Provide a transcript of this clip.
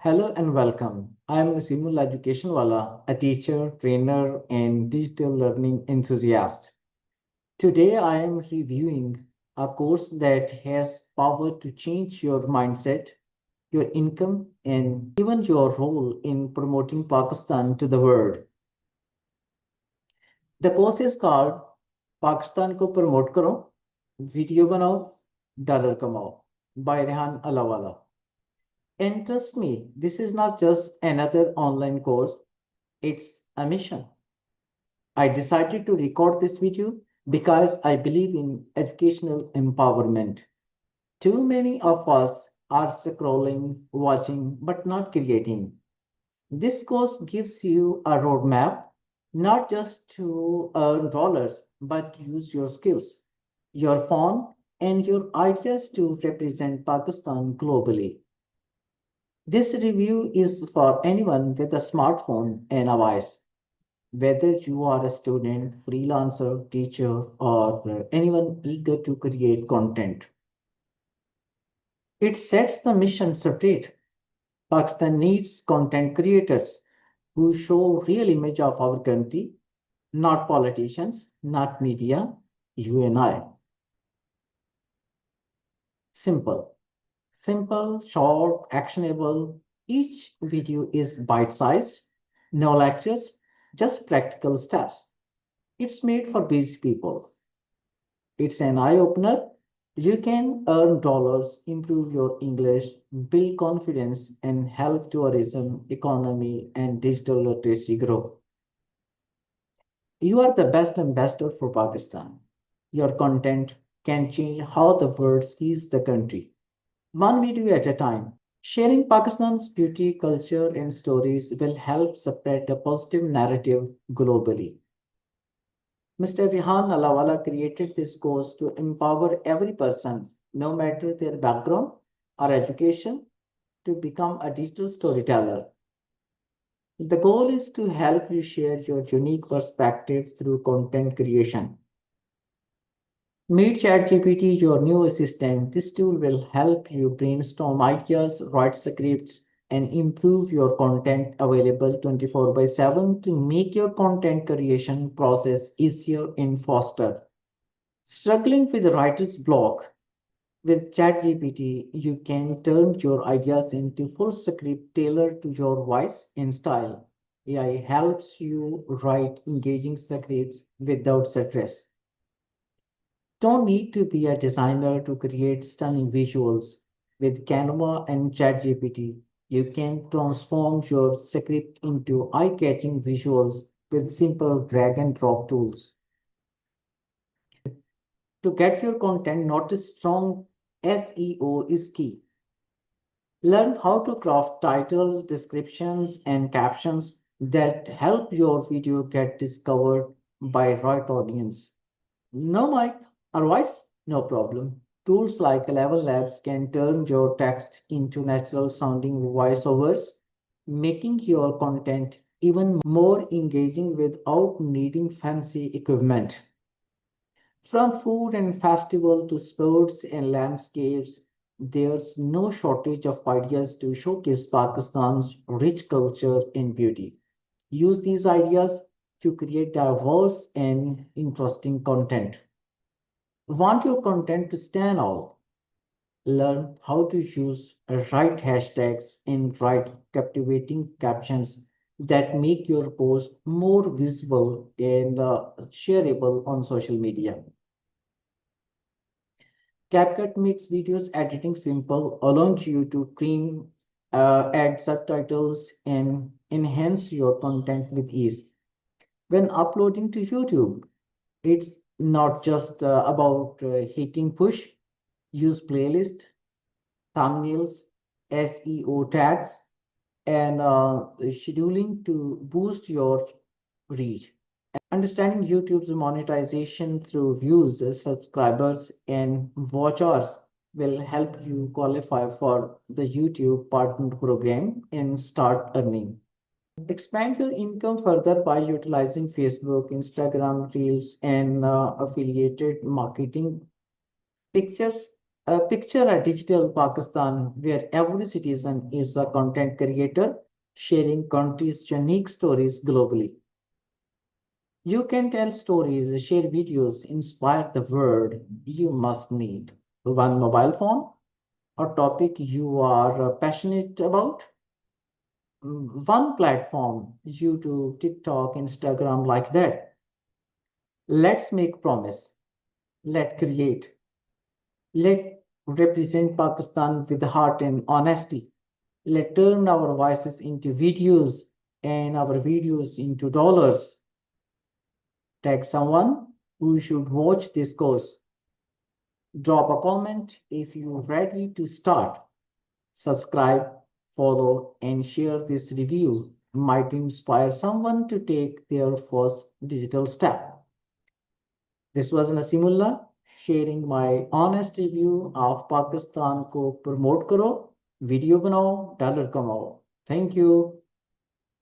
Hello and welcome. I am 𝗥𝗲𝗃𝗃𝗃, a teacher, trainer, and digital learning enthusiast. Today I am reviewing a course that has power to change your mindset, your income, and even your role in promoting Pakistan to the world. The course is called Pakistan को promote करो, video बनाओ, dollar कमाओ by Rehan Alawala. And trust me, this is not just another online course, it's a mission. I decided to record this video because I believe in educational empowerment. Too many of us are scrolling, watching, but not creating. This course gives you a roadmap, not just to earn dollars, but to use your skills, your phone, and your ideas to represent Pakistan globally. This review is for anyone with a smartphone and a voice. Whether you are a student, freelancer, teacher, or anyone eager to create content. It sets the mission straight. Pakistan needs content creators who show real image of our country, not politicians, not media, you and I. Simple. Simple, short, actionable. Each video is bite-sized, no lectures, just practical steps. It's made for busy people. It's an eye-opener. You can earn dollars, improve your English, build confidence, and help tourism, economy, and digital literacy grow. You are the best ambassador for Pakistan. Your content can change how the world sees the country. One video at a time. Sharing Pakistan's beauty, culture, and stories will help spread a positive narrative globally. Mr. Rehan Alawala created this course to empower every person, no matter their background or education, to become a digital storyteller. The goal is to help you share your unique perspectives through content creation. Meet ChatGPT, your new assistant. This tool will help you brainstorm ideas, write scripts, and improve your content available 24/7 to make your content creation process easier and faster. Struggling with writer's block? With ChatGPT, you can turn your ideas into full script tailored to your voice and style. AI helps you write engaging scripts without stress. Don't need to be a designer to create stunning visuals. With Canva and ChatGPT, you can transform your script into eye-catching visuals with simple drag and drop tools. To get your content noticed, strong SEO is key. Learn how to craft titles, descriptions, and captions that help your video get discovered by right audience. No mic or voice? No problem. Tools like 11 Labs can turn your text into natural sounding voiceovers, making your content even more engaging without needing fancy equipment. From food and festival to sports and landscapes, there's no shortage of ideas to showcase Pakistan's rich culture and beauty. Use these ideas to create diverse and interesting content. Want your content to stand out? Learn how to use right hashtags and write captivating captions that make your post more visible and shareable on social media. CapCut makes videos editing simple, allowing you to trim, add subtitles, and enhance your content with ease. When uploading to YouTube, it's not just about hitting push. Use playlist, thumbnails, SEO tags, and scheduling to boost your reach. Understanding YouTube's monetization through views, subscribers, and watch hours will help you qualify for the YouTube Partner Program and start earning. Expand your income further by utilizing Facebook, Instagram, Reels, and affiliated marketing. Pictures Picture a digital Pakistan where every citizen is a content creator sharing country's unique stories globally. You can tell stories, share videos, inspire the world. You must need one mobile phone, a topic you are passionate about, one platform, YouTube, TikTok, Instagram, like that. Let's make promise. Let create. Let represent Pakistan with heart and honesty. Let turn our voices into videos and our videos into dollars. Tag someone who should watch this course. Drop a comment if you're ready to start. Subscribe, follow, and share this review. Might inspire someone to take their first digital step. This was Nasimullah sharing my honest review of Pakistan को promote करो, video बनाओ, dollar कमाओ. Thank you.